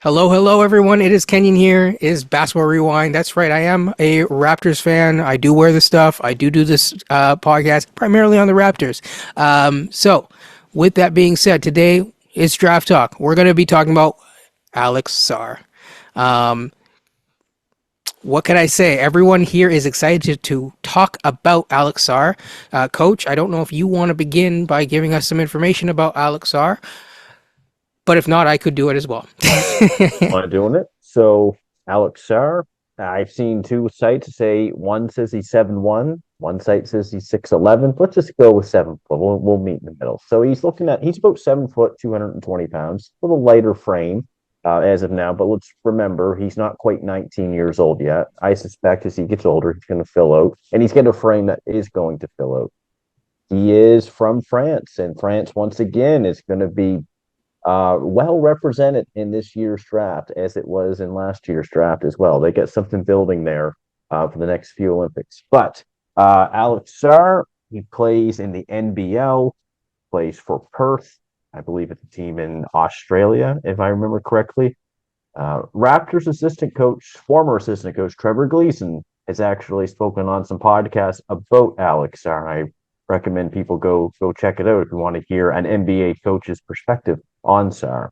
Hello, hello, everyone. It is Kenyon here. It is Basketball Rewind. That's right. I am a Raptors fan. I do wear the stuff. I do this podcast primarily on the Raptors. So, with that being said, today is draft talk. We're going to be talking about Alex Sarr. Um, what can I say? Everyone here is excited to talk about Alex Sarr. Coach, I don't know if you want to begin by giving us some information about Alex Sarr, but if not, I could do it as well. On doing it. So Alex Sarr, I've seen two sites say one says he's 7'1", one site says he's 6'11". Let's just go with 7 foot. We'll meet in the middle. So he's about 7 foot, 220 pounds, a little lighter frame as of now. But let's remember he's not quite 19 years old yet. I suspect as he gets older, he's going to fill out, and he's got a frame that is going to fill out. He is from France, and France once again is going to be well represented in this year's draft, as it was in last year's draft as well. They get something building there for the next few Olympics. But Alex Sarr, he plays in the NBL, plays for Perth. I believe it's a team in Australia, if I remember correctly. Raptors former assistant coach Trevor Gleason has actually spoken on some podcasts about Alex Sarr. I recommend people go check it out if you want to hear an NBA coach's perspective on Sarr.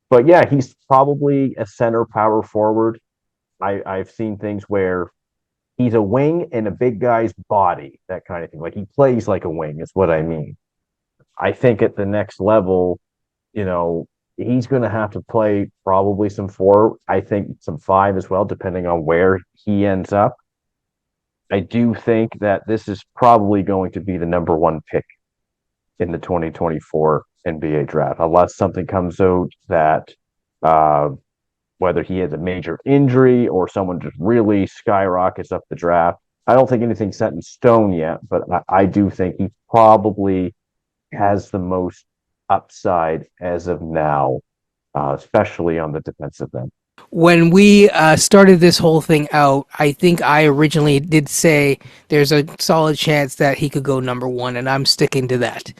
But yeah, he's probably a center power forward. I've seen things where he's a wing in a big guy's body, that kind of thing. Like he plays like a wing is what I mean. I think at the next level, he's going to have to play probably some four, I think some five as well, depending on where he ends up. I do think that this is probably going to be the number one pick in the 2024 NBA draft, unless something comes out that whether he has a major injury or someone just really skyrockets up the draft. I don't think anything's set in stone yet, but I do think he probably has the most upside as of now, especially on the defensive end. When we started this whole thing out, I think I originally did say there's a solid chance that he could go number one, and I'm sticking to that.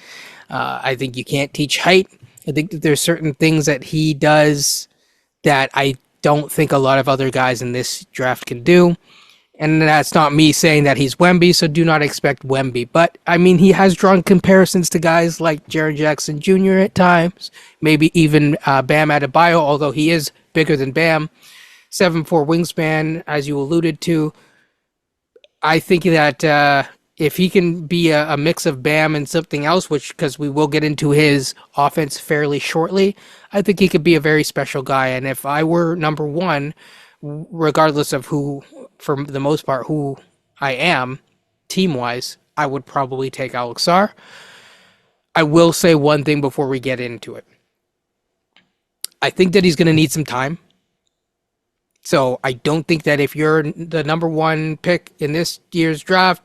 I think you can't teach height. I think that there's certain things that he does that I don't think a lot of other guys in this draft can do. And that's not me saying that he's Wemby, so do not expect Wemby. But, I mean, he has drawn comparisons to guys like Jaren Jackson Jr. at times, maybe even Bam Adebayo, although he is bigger than Bam. 7'4" wingspan, as you alluded to. I think that if he can be a mix of Bam and something else, because we will get into his offense fairly shortly, I think he could be a very special guy. And if I were number one, regardless of who, for the most part, who I am, team-wise, I would probably take Alex Sarr. I will say one thing before we get into it. I think that he's going to need some time. So I don't think that if you're the number one pick in this year's draft,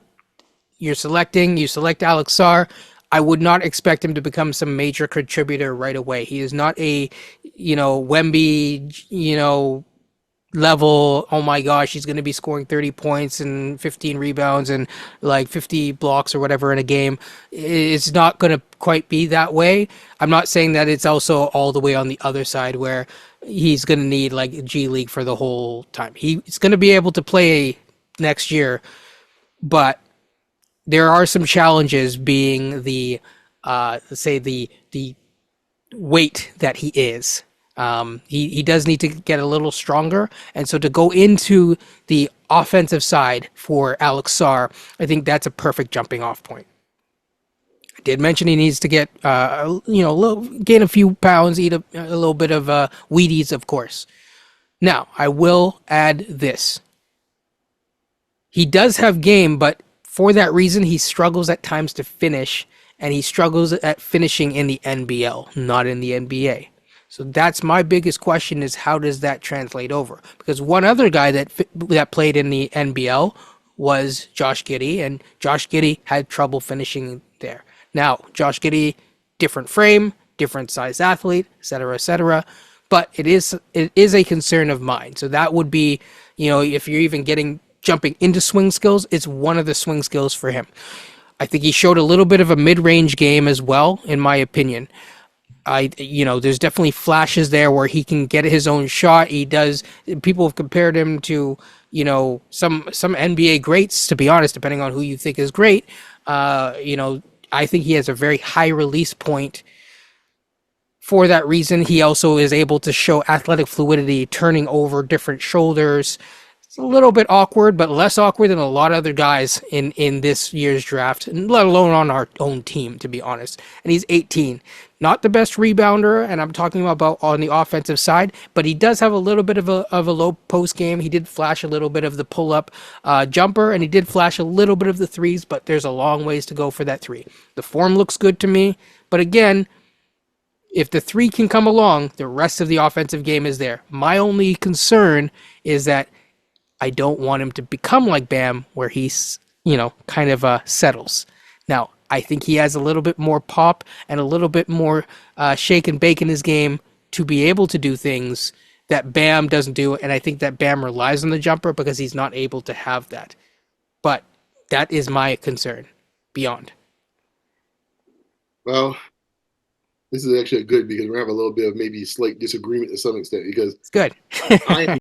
you select Alex Sarr, I would not expect him to become some major contributor right away. He is not a, Wemby, level, oh my gosh, he's going to be scoring 30 points and 15 rebounds and like 50 blocks or whatever in a game. It's not going to quite be that way. I'm not saying that it's also all the way on the other side where he's going to need like G League for the whole time. He's going to be able to play next year, but there are some challenges being the weight that he is. He does need to get a little stronger, and so to go into the offensive side for Alex Sarr, I think that's a perfect jumping off point. I did mention he needs to get, gain a few pounds, eat a little bit of Wheaties, of course. Now, I will add this. He does have game, but for that reason, he struggles at times to finish, and he struggles at finishing in the NBL, not in the NBA. So that's my biggest question is how does that translate over? Because one other guy that played in the NBL was Josh Giddey, and Josh Giddey had trouble finishing there. Now, Josh Giddey, different frame, different size athlete, et cetera, but it is a concern of mine. So that would be, if you're even jumping into swing skills, it's one of the swing skills for him. I think he showed a little bit of a mid-range game as well, in my opinion. There's definitely flashes there where he can get his own shot. He does. People have compared him to, some NBA greats, to be honest, depending on who you think is great. I think he has a very high release point. For that reason, he also is able to show athletic fluidity, turning over different shoulders. It's a little bit awkward, but less awkward than a lot of other guys in this year's draft, and let alone on our own team, to be honest. And he's 18. Not the best rebounder, and I'm talking about on the offensive side, but he does have a little bit of a low post game. He did flash a little bit of the pull-up jumper, and he did flash a little bit of the threes, but there's a long ways to go for that three. The form looks good to me, but again, if the three can come along, the rest of the offensive game is there. My only concern is that I don't want him to become like Bam, where he's, kind of settles. Now, I think he has a little bit more pop and a little bit more shake and bake in his game to be able to do things that Bam doesn't do. And I think that Bam relies on the jumper because he's not able to have that. But that is my concern. Beyond. Well, this is actually good because we're gonna have a little bit of maybe slight disagreement to some extent because It's good. I am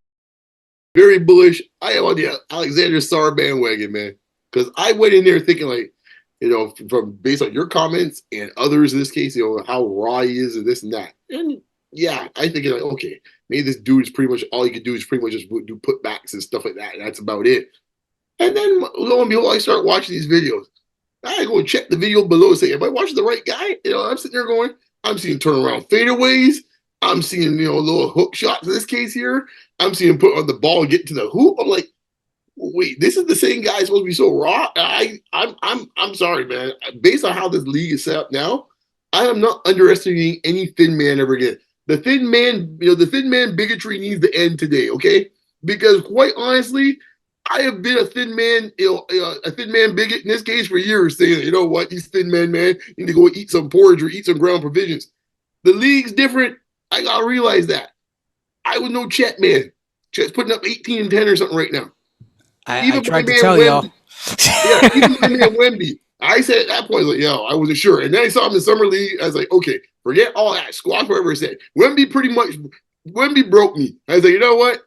very bullish. I am on the Alexandre Sarr bandwagon, man. Because I went in there thinking like, from based on your comments and others in this case, how raw he is and this and that. And yeah, I think like, okay, maybe this dude is pretty much all he could do is pretty much just do putbacks and stuff like that. And that's about it. And then lo and behold, I start watching these videos. I go and check the video below and say, am I watching the right guy? I'm sitting there going, I'm seeing turnaround fadeaways. I'm seeing, little hook shots in this case here. I'm seeing him put on the ball and get to the hoop. I'm like, wait, this is the same guy supposed to be so raw? I'm sorry, man. Based on how this league is set up now, I am not underestimating any thin man ever again. The thin man bigotry needs to end today, okay? Because quite honestly, I have been a thin man, a thin man bigot in this case for years, saying, you know what, these thin men, man, need to go eat some porridge or eat some ground provisions. The league's different. I gotta realize that. I was no Chet man. Chet's putting up 18 and 10 or something right now. I tried to tell y'all. Yeah, even my man Wemby. I said at that point, like, I wasn't sure. And then I saw him in summer league. I was like, okay, forget all that. Squash whatever I said. Wemby broke me. I was like, you know what?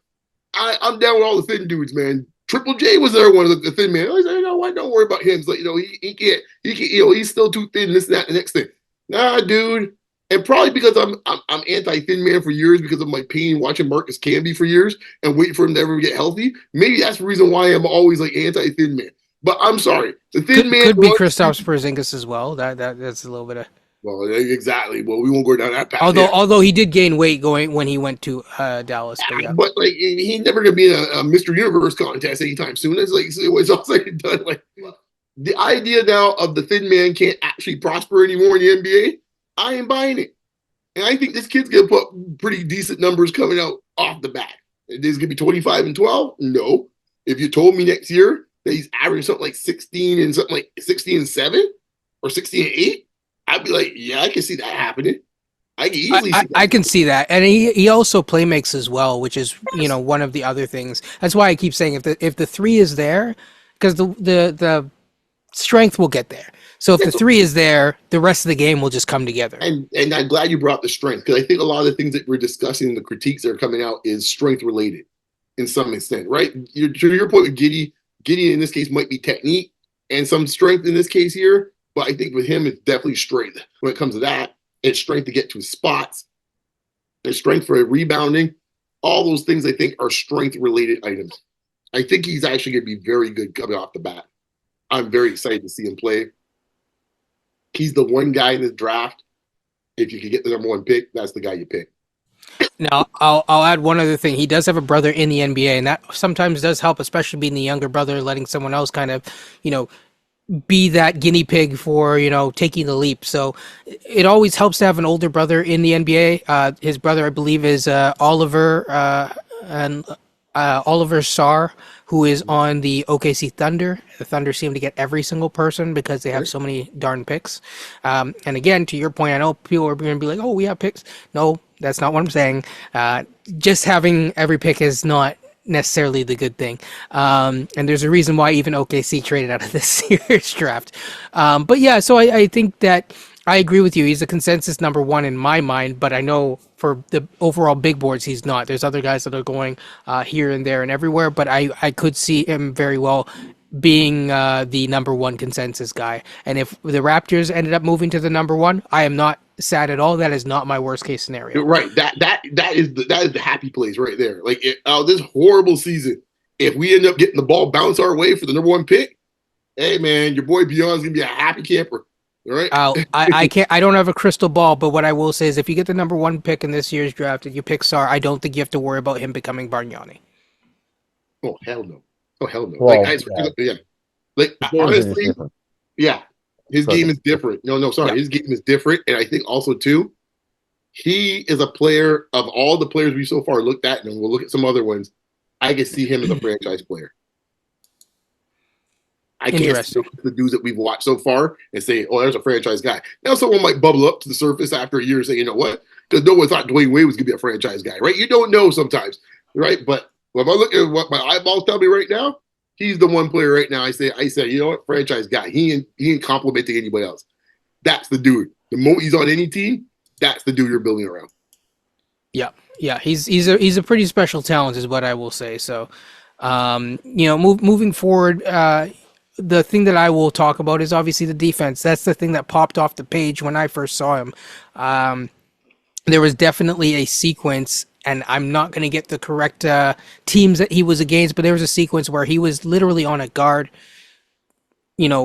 I'm down with all the thin dudes, man. Triple J was there, one of the thin men. I was like, you know what? Don't worry about him. It's like, he can't, he's still too thin, this, that, the next thing. Nah, dude. And probably because I'm anti-thin man for years because of my pain watching Marcus Camby for years and waiting for him to ever get healthy. Maybe that's the reason why I'm always like anti-thin man. But I'm sorry, the thin man could be Kristaps Porzingis as well. That's a little bit of. Well, exactly. Well, we won't go down that path. Although he did gain weight when he went to Dallas, but yeah. But like he's never gonna be in a Mr. Universe contest anytime soon. It's like it's all said and done. Like the idea now of the thin man can't actually prosper anymore in the NBA. I ain't buying it. And I think this kid's going to put pretty decent numbers coming out off the bat. Is going to be 25 and 12? No. If you told me next year that he's averaging something like 16 and something like 16 and 7 or 16 and 8, I'd be like, yeah, I can see that happening. I can easily see that. I can see that. And he also play makes as well, which is, one of the other things. That's why I keep saying if the three is there, because the strength will get there. So if the three is there, the rest of the game will just come together. And I'm glad you brought the strength because I think a lot of the things that we're discussing, the critiques that are coming out, is strength related in some extent, right? To your point with Giddey in this case might be technique and some strength in this case here, but I think with him it's definitely strength. When it comes to that, it's strength to get to his spots, there's strength for rebounding. All those things I think are strength related items. I think he's actually going to be very good coming off the bat. I'm very excited to see him play. He's the one guy in this draft. If you could get the number one pick, that's the guy you pick. Now, I'll add one other thing. He does have a brother in the NBA, and that sometimes does help, especially being the younger brother, letting someone else kind of, be that guinea pig for, taking the leap. So it always helps to have an older brother in the NBA. His brother, I believe, is Oliver Sarr, who is on the OKC Thunder. The Thunder seem to get every single person because they have so many darn picks. And again, to your point, I know people are going to be like, oh, we have picks. No, that's not what I'm saying. Just having every pick is not necessarily the good thing. And there's a reason why even OKC traded out of this year's draft. But yeah, so I think that I agree with you. He's a consensus number one in my mind, but I know for the overall big boards, he's not. There's other guys that are going here and there and everywhere, but I could see him very well being the number one consensus guy. And if the Raptors ended up moving to the number one, I am not sad at all. That is not my worst case scenario. Right. That is the happy place right there. Like this horrible season, if we end up getting the ball bounced our way for the number one pick, hey man, your boy Beyond's gonna be a happy camper. All right. I can't. I don't have a crystal ball, but what I will say is, if you get the number one pick in this year's draft and you pick Sarr, I don't think you have to worry about him becoming Bargnani. Oh hell no. Oh hell no. Well, yeah. Like honestly, yeah, his game is different. No, sorry, his game is different, and I think also too, he is a player of all the players we so far looked at, and we'll look at some other ones. I can see him as a franchise player. I can't see the dudes that we've watched so far and say, "Oh, there's a franchise guy." Now, someone might bubble up to the surface after a year and say, "You know what?" Because no one thought Dwayne Wade was going to be a franchise guy, right? You don't know sometimes, right? But when I look at what my eyeballs tell me right now, he's the one player right now. I say, you know what, franchise guy. He ain't complimenting anybody else. That's the dude. The moment he's on any team, that's the dude you're building around. Yeah. He's a pretty special talent, is what I will say. So, moving forward. The thing that I will talk about is obviously the defense. That's the thing that popped off the page when I first saw him. There was definitely a sequence, and I'm not going to get the correct teams that he was against, but there was a sequence where he was literally on a guard,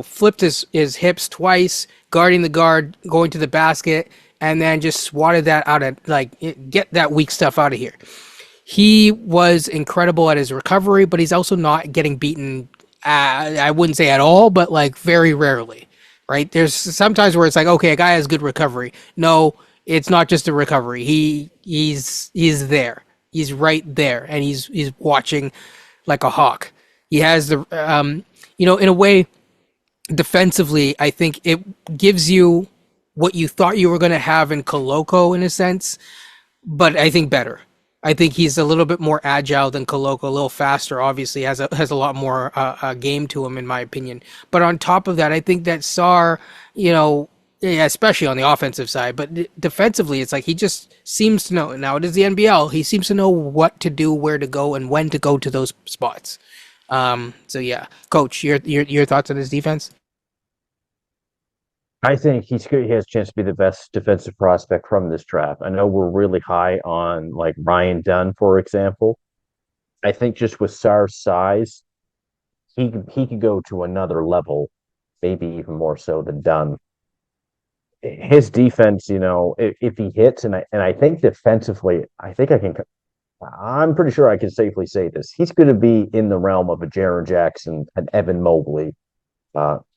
flipped his hips twice, guarding the guard, going to the basket, and then just swatted that out of, get that weak stuff out of here. He was incredible at his recovery, but he's also not getting beaten. I wouldn't say at all, but very rarely, right? There's sometimes where it's like, okay, a guy has good recovery. No, it's not just a recovery. He's there. He's right there, and he's watching like a hawk. He has the, in a way, defensively, I think it gives you what you thought you were going to have in Koloko in a sense, but I think better. I think he's a little bit more agile than Koloko, a little faster. Obviously, has a lot more game to him, in my opinion. But on top of that, I think that Sarr, especially on the offensive side, but defensively, it's like he just seems to know. Now it is the NBL. He seems to know what to do, where to go, and when to go to those spots. So yeah, Coach, your thoughts on his defense? I think he's good. He has a chance to be the best defensive prospect from this draft. I know we're really high on Ryan Dunn, for example. I think just with Sarr's size, he could go to another level, maybe even more so than Dunn. His defense, if he hits, and I think defensively, I'm pretty sure I can safely say this. He's going to be in the realm of a Jaren Jackson, an Evan Mobley,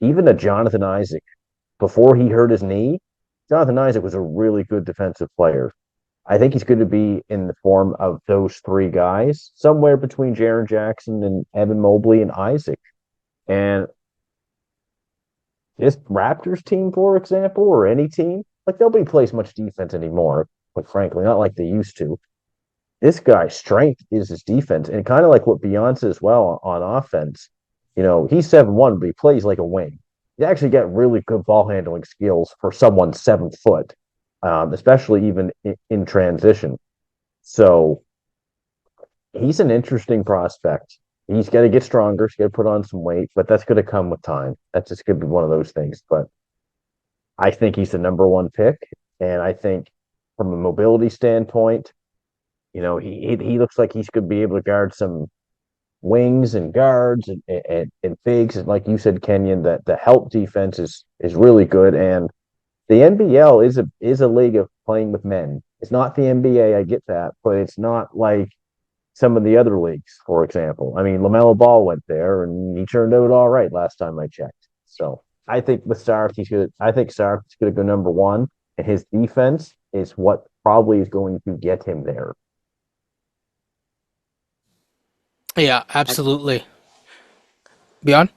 even a Jonathan Isaac. Before he hurt his knee, Jonathan Isaac was a really good defensive player. I think he's going to be in the form of those three guys, somewhere between Jaren Jackson and Evan Mobley and Isaac. And this Raptors team, for example, or any team, nobody plays much defense anymore, quite frankly, not like they used to. This guy's strength is his defense, and kind of like what Beyonce as well on offense. He's 7'1", but he plays like a wing. He actually got really good ball handling skills for someone 7 foot, especially even in transition. So he's an interesting prospect. He's got to get stronger. He's got to put on some weight, but that's going to come with time. That's just going to be one of those things. But I think he's the number one pick, and I think from a mobility standpoint, he looks like he's going to be able to guard some wings and guards and bigs, and like you said, Kenyon, that the help defense is really good. And the NBL is a league of playing with men. It's not the NBA, I get that, but it's not like some of the other leagues, for example. I mean, LaMelo Ball went there and he turned out all right last time I checked. So I think with Sarr, Sarr's gonna go number one, and his defense is what probably is going to get him there. Yeah, absolutely. Beyond?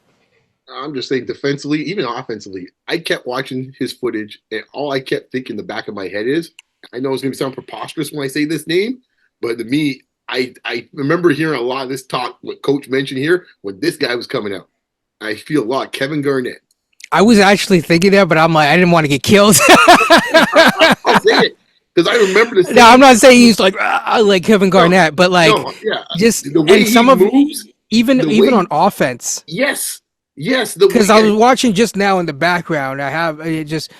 I'm just saying defensively, even offensively, I kept watching his footage, and all I kept thinking in the back of my head is, I know it's going to sound preposterous when I say this name, but to me, I remember hearing a lot of this talk, what Coach mentioned here, when this guy was coming out. I feel a lot of Kevin Garnett. I was actually thinking that, but I'm like, I didn't want to get killed. I'll say it because I remember the same. No, I'm not saying he's like Kevin Garnett, but like No, yeah, just the way and he some of moves, even the even way on offense. yes, yes, the Because way I was watching just now in the background, I have it just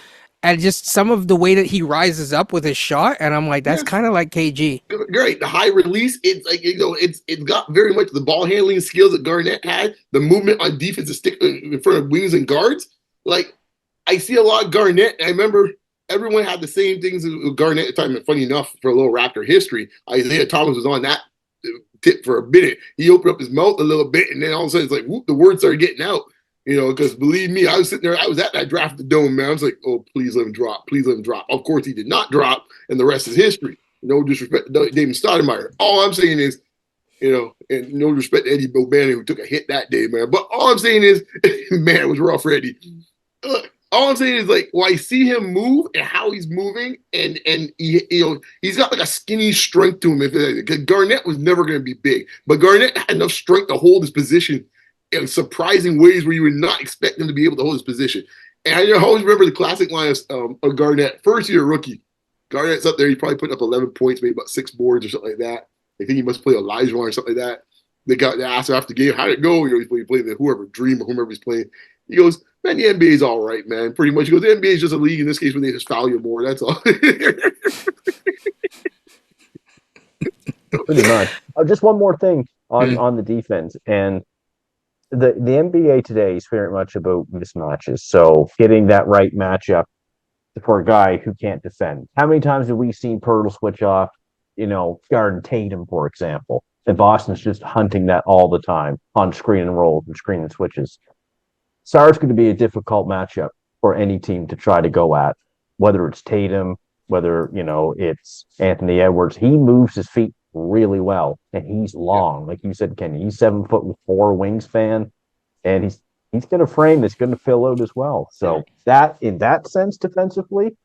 and just some of the way that he rises up with his shot, and I'm like, that's yes, kind of like KG. great. The high release, it's like it's got very much the ball handling skills that Garnett had. The movement on defense to stick in front of wings and guards. Like I see a lot of Garnett. I remember everyone had the same things with Garnett at the time. And funny enough, for a little Raptor history, Isaiah Thomas was on that tip for a minute. He opened up his mouth a little bit, and then all of a sudden it's like, whoop, the words started getting out. Because believe me, I was sitting there, I was at that draft the dome, man. I was like, oh, please let him drop. Please let him drop. Of course, he did not drop, and the rest is history. No disrespect to David Stoudemire. All I'm saying is, and no respect to Eddie Bobannon, who took a hit that day, man. But all I'm saying is, man, it was rough for Eddie. Look, all I'm saying is, like, when I see him move and how he's moving, and he's got like a skinny strength to him. If Garnett was never going to be big, but Garnett had enough strength to hold his position in surprising ways where you would not expect him to be able to hold his position. And I always remember the classic line of Garnett, first year rookie. Garnett's up there, he's probably putting up 11 points, maybe about 6 boards or something like that. I think he must play Elijah or something like that. They asked him after the game, how'd it go? He played the whoever Dream or whomever he's playing. He goes, man, the NBA is all right, man. Pretty much. He goes, the NBA is just a league in this case where they just foul you more. That's all. Pretty much. Just one more thing on the defense, and the NBA today is very much about mismatches. So getting that right matchup for a guy who can't defend. How many times have we seen Pirtle switch off, guard Tatum, for example? And Boston's just hunting that all the time on screen and rolls and screen and switches. Sarr's going to be a difficult matchup for any team to try to go at, whether it's Tatum, whether, it's Anthony Edwards. He moves his feet really well, and he's long. Like you said, Kenny, he's 7'4" wingspan, and he's going to frame that's going to fill out as well. So that, in that sense, defensively,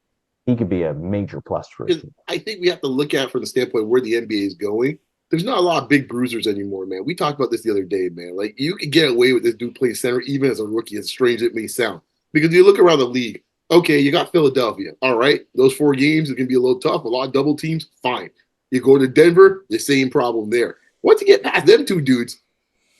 he could be a major plus for us. I think we have to look at it from the standpoint where the NBA is going. There's not a lot of big bruisers anymore, man. We talked about this the other day, man. Like, you can get away with this dude playing center even as a rookie, as strange as it may sound. Because you look around the league, okay, you got Philadelphia. All right, those 4 games, it can be a little tough. A lot of double teams, fine. You go to Denver, the same problem there. Once you get past them 2 dudes,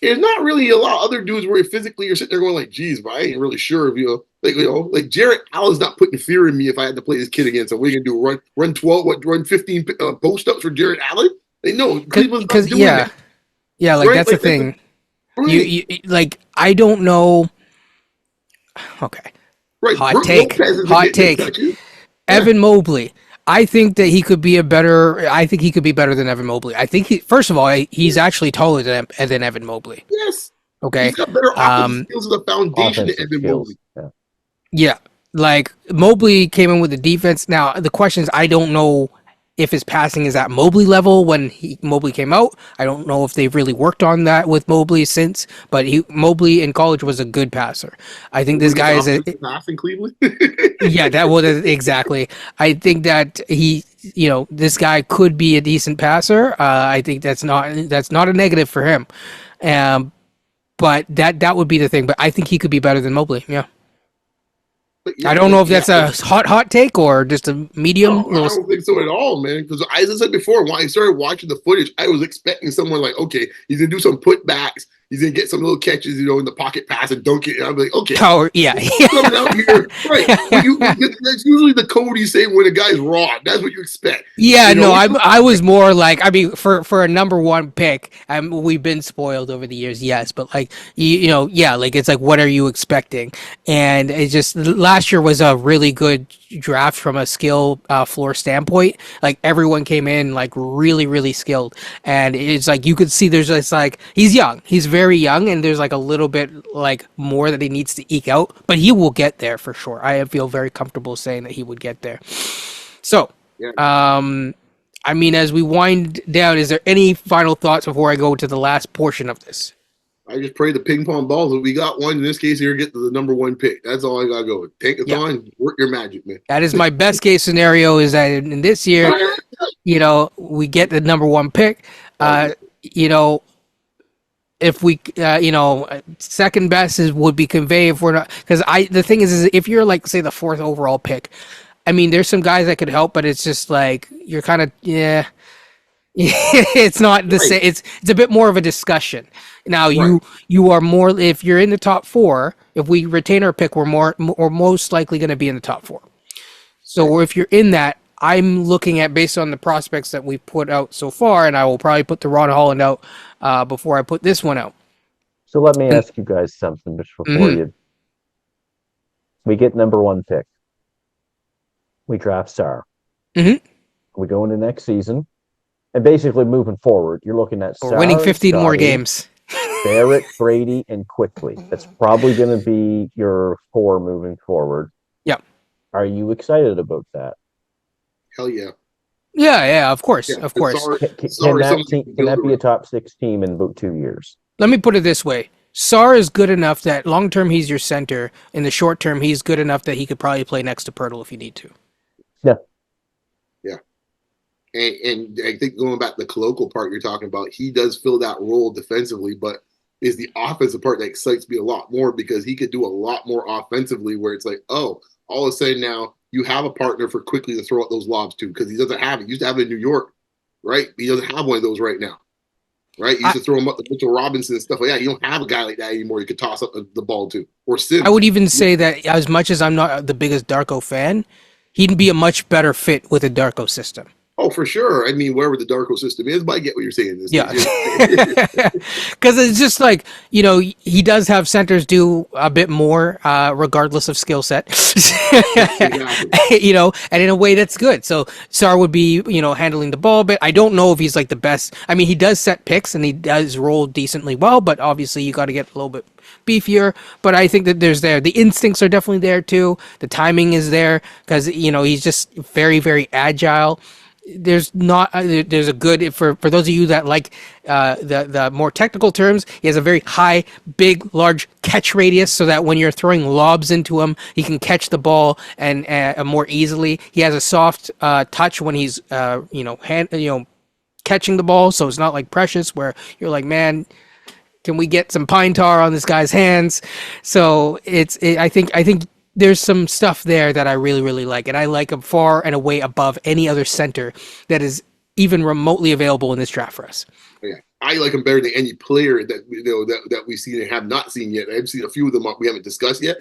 there's not really a lot of other dudes where physically you're sitting there going like, geez, but I ain't really sure if like Jarrett Allen's not putting fear in me if I had to play this kid against him. What are you gonna do? Run 12, run 15 post ups for Jarrett Allen? No, because like right? That's the thing. Right. You like, I don't know. Okay, right. Hot take. Evan Mobley. I think that he could be better than Evan Mobley. I think first of all, he's actually taller than Evan Mobley. Yes. Okay. He's got better offensive skills as a foundation than Evan Mobley. Yeah. Like, Mobley came in with the defense. Now, the question is, I don't know if his passing is at Mobley level when Mobley came out. I don't know if they've really worked on that with Mobley since, but Mobley in college was a good passer. I think this guy is a pass in Cleveland. Yeah, that was exactly. I think that this guy could be a decent passer. I think that's not a negative for him. But that would be the thing. But I think he could be better than Mobley. Yeah. I don't know if that's a hot take or just a medium. No, I don't think so at all, man. Because as I said before, when I started watching the footage, I was expecting someone like, okay, he's gonna do some putbacks, he's gonna get some little catches, in the pocket pass and dunk it. And I'm like, okay, yeah, coming out here, right? That's usually the code you say when a guy's raw. That's what you expect. Yeah, no, I was more like, I mean, for a number 1 pick, we've been spoiled over the years, yes, but like like, it's like, what are you expecting? And it's just, last year was a really good draft from a skill floor standpoint. Like, everyone came in like really, really skilled, and it's like you could see there's just like, he's young, he's very young, and there's like a little bit like more that he needs to eke out, but he will get there for sure. I feel very comfortable saying that he would get there. So, I mean, as we wind down, is there any final thoughts before I go to the last portion of this? I just pray the ping pong balls. If we got one in this case, here, get to the number 1 pick. That's all I gotta go with. Take it on, work your magic, man. That is my best case scenario. Is that in this year, we get the number 1 pick. If if we, second best would be convey if we're not, because the thing is if you're like, say, the fourth overall pick, I mean, there's some guys that could help, but it's just like, you're kind of, yeah. It's not the same. It's a bit more of a discussion. Now you are more, if you're in the top four, if we retain our pick, we're most likely going to be in the top four. So if you're in that, I'm looking at, based on the prospects that we've put out so far, and I will probably put the Ron Holland out before I put this one out. So let me ask you guys something just before we get number 1 pick. We draft Sarr. Mm-hmm. We go into next season. And basically, moving forward, you're looking at We're winning 15 more games. Barrett, Brady, and Quickly. That's probably going to be your 4 moving forward. Yep. Are you excited about that? Hell yeah. Yeah, of course, of course. Can that be a top 6 team in about 2 years? Let me put it this way. Sarr is good enough that long term he's your center. In the short term, he's good enough that he could probably play next to Pirtle if you need to. Yeah. Yeah. And I think going back to the colloquial part you're talking about, he does fill that role defensively, but is the offensive part that excites me a lot more, because he could do a lot more offensively, where it's like, oh, all of a sudden now you have a partner for Quickly to throw out those lobs to, because he doesn't have it. He used to have it in New York, right? He doesn't have one of those right now, right? He used to throw him up to Mitchell Robinson and stuff like that. You don't have a guy like that anymore you could toss up the ball to. Or Sims. I would even say that, as much as I'm not the biggest Darko fan, he'd be a much better fit with a Darko system. Oh, for sure. I mean, wherever the Darko system is, but I get what you're saying. Yeah. Because it's just like, he does have centers do a bit more, regardless of skill set. Exactly. And in a way that's good. So Sarr would be, handling the ball a bit. I don't know if he's like the best. I mean, he does set picks and he does roll decently well, but obviously you got to get a little bit beefier. But I think that the instincts are definitely there too. The timing is there because, he's just very, very agile. There's a good, for those of you that like the more technical terms, he has a very high, big, large catch radius, so that when you're throwing lobs into him, he can catch the ball and more easily. He has a soft touch when he's catching the ball, so it's not like Precious where you're like, man, can we get some pine tar on this guy's hands? So I think there's some stuff there that I really, really like, and I like him far and away above any other center that is even remotely available in this draft for us. Yeah, I like him better than any player that we've seen and have not seen yet. I've seen a few of them we haven't discussed yet.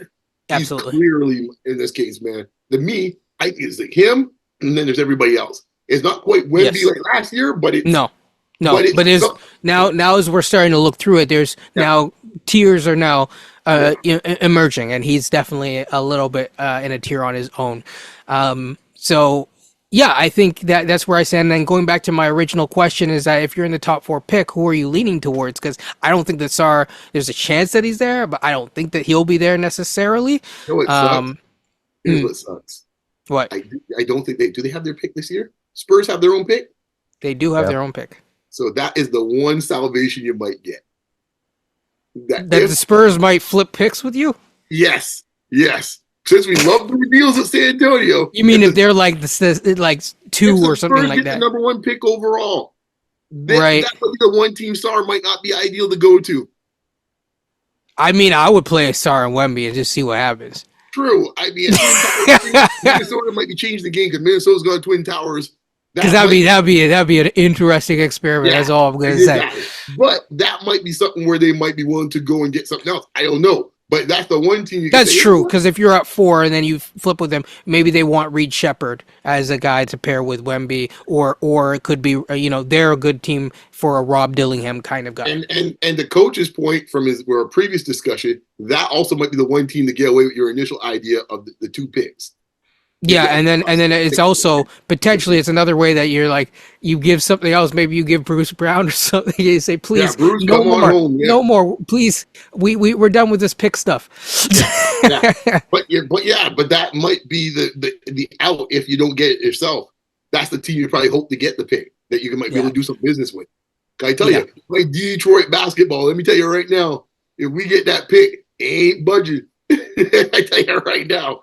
Absolutely. He's clearly, in this case, man. I think it's like him, and then there's everybody else. It's not quite Wemby like last year, but it's no. But there's now as we're starting to look through it, there's now tiers are now emerging, and he's definitely a little bit in a tier on his own. So yeah, I think that's where I stand. And going back to my original question is that if you're in the top 4 pick, who are you leaning towards? Because I don't think that Sarr, there's a chance that he's there, but I don't think that he'll be there necessarily. What sucks? Here's what sucks. What? I don't think they have their pick this year. Spurs have their own pick. They do have their own pick. So that is the one salvation you might get. That the Spurs might flip picks with you? Yes. Since we love the deals at San Antonio. You mean if they're like like 2 or something like that? The number 1 pick overall. Right. That would be the one team Sarr might not be ideal to go to. I mean, I would play a Sarr and Wemby and just see what happens. True. I mean, Minnesota might be changing the game because Minnesota's got Twin Towers. Because that'd be an interesting experiment. That's all I'm going to say. But that might be something where they might be willing to go and get something else. I don't know. But that's the one team you can That's true, because if you're at 4 and then you flip with them, maybe they want Reed Shepherd as a guy to pair with Wemby, or it could be, they're a good team for a Rob Dillingham kind of guy. And the coach's point from our previous discussion, that also might be the one team to get away with your initial idea of the 2 picks. Yeah, and then it's also potentially it's another way that you're like you give something else. Maybe you give Bruce Brown or something. You say, please, Bruce, no more, please. We're done with this pick stuff. But that might be the out if you don't get it yourself. That's the team you probably hope to get the pick that you might be able to do some business with. Can I tell you, like Detroit basketball? Let me tell you right now, if we get that pick, it ain't budging. I tell you right now.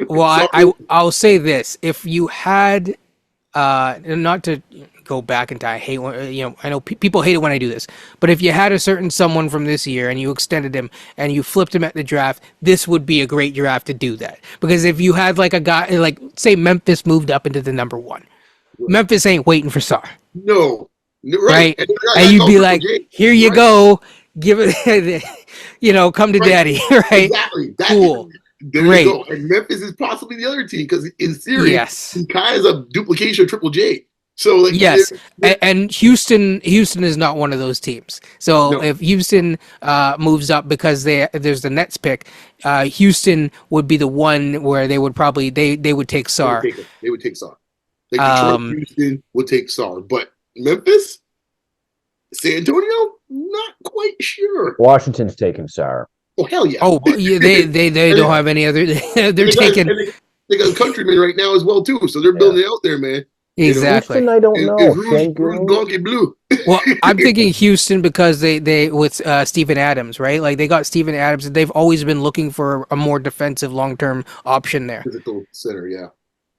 Well, I'll say this: if you had, not to go back in time. I hate when, I know people hate it when I do this, but if you had a certain someone from this year and you extended him and you flipped him at the draft, this would be a great draft to do that. Because if you had like a guy, like say Memphis moved up into the number one, Memphis ain't waiting for Sarr. No, Right? And, And you'd be like, here you go, give it, come to daddy, right? Exactly. Cool. There Great. you go. And Memphis is possibly the other team because in theory, Yes. he kind of is a duplication of Triple J. So like yes, and Houston is not one of those teams. So No. if Houston moves up because there's the Nets pick, Houston would be the one where they would probably they would take Sarr. They would take Sarr. Like Detroit, Houston would take Sarr, but Memphis, San Antonio, not quite sure. Washington's taking Sarr. Oh hell yeah! Oh yeah, they don't have any other. They're taking. They got Countryman right now as well too, so they're building it out there, man. Exactly. Houston, I don't know. Rouge Blue. Well, I'm thinking Houston because they with Steven Adams, right? Like they got Steven Adams, and they've always been looking for a more defensive, long-term option there. Physical center, yeah.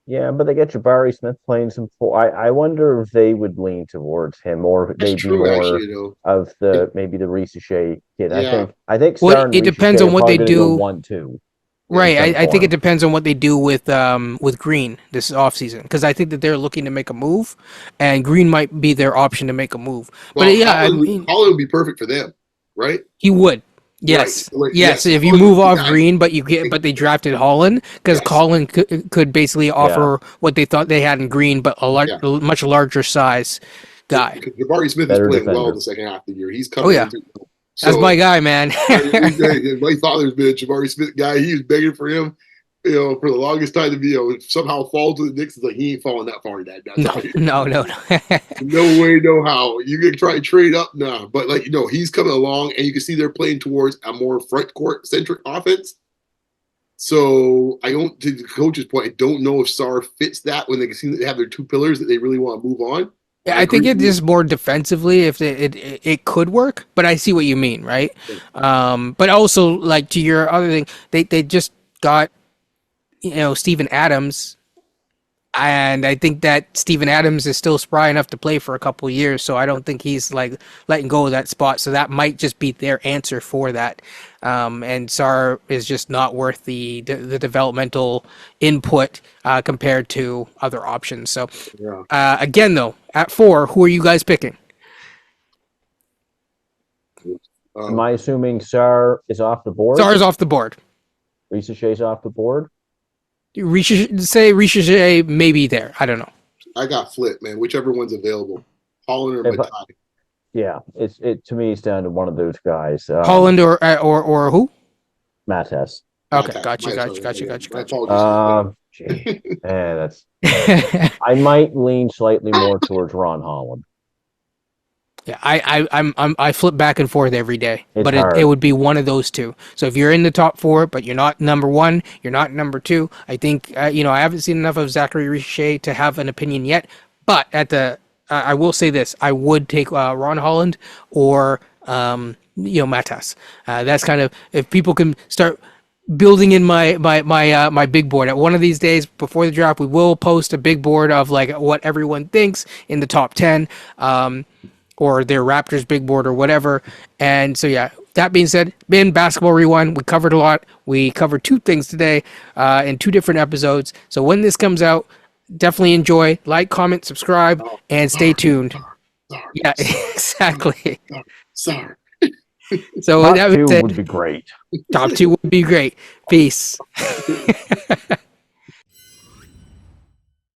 Yeah, but they get Jabari Smith playing some. I wonder if they would lean towards him, or they'd be more of the maybe the Richelet kid. Yeah. I think. Well, it depends on what they do. 1-2. Right, I think it depends on what they do with Green this offseason, because I think that they're looking to make a move, and Green might be their option to make a move. Well, but yeah, Holland would be perfect for them, right? He would. Yes, right. yes. If you move off Green, but they drafted Holland because Holland could basically offer what they thought they had in Green, but a much larger size guy. Jabari Smith is playing well in the second half of the year. He's coming. Oh yeah. That's my guy, man. My father's been a Jabari Smith guy. He was begging for him, for the longest time to be, somehow fall to the Knicks. It's like he ain't falling that far, Dad. No. No way, no how. You can try to trade up now, but he's coming along, and you can see they're playing towards a more front court centric offense. So I don't, to the coach's point, I don't know if Sarr fits that when they can see that they have their two pillars that they really want to move on. Yeah, I think it is more defensively if it could work, but I see what you mean, right? But also, like, to your other thing, they just got, Steven Adams, and I think that Steven Adams is still spry enough to play for a couple of years, so I don't think he's, like, letting go of that spot, so that might just be their answer for that. And Sarr is just not worth the developmental input compared to other options. So, again, though, at 4, who are you guys picking? Am I assuming Sarr is off the board? Sarr is off the board. Richechet's off the board? Richechet may be there. I don't know. I got flip, man. Whichever one's available. Holland or Matai. Yeah, to me, it's down to one of those guys. Holland or who? Mattes. Okay, gotcha. That's. I might lean slightly more towards Ron Holland. Yeah, I flip back and forth every day, but it would be one of those two. So if you're in the top 4, but you're not number 1, you're not number 2. I think I haven't seen enough of Zachary Richechet to have an opinion yet. But I will say this: I would take Ron Holland or Matas. That's kind of, if people can start building in my big board. At one of these days before the draft, we will post a big board of like what everyone thinks in the top 10. Or their Raptors big board or whatever. And so, yeah, that being said, been Basketball Rewind. We covered a lot. We covered 2 things today in 2 different episodes. So when this comes out, definitely enjoy, like, comment, subscribe, and stay tuned. Yeah, exactly. Sorry. So top 2 would be great. Top 2 would be great. Peace.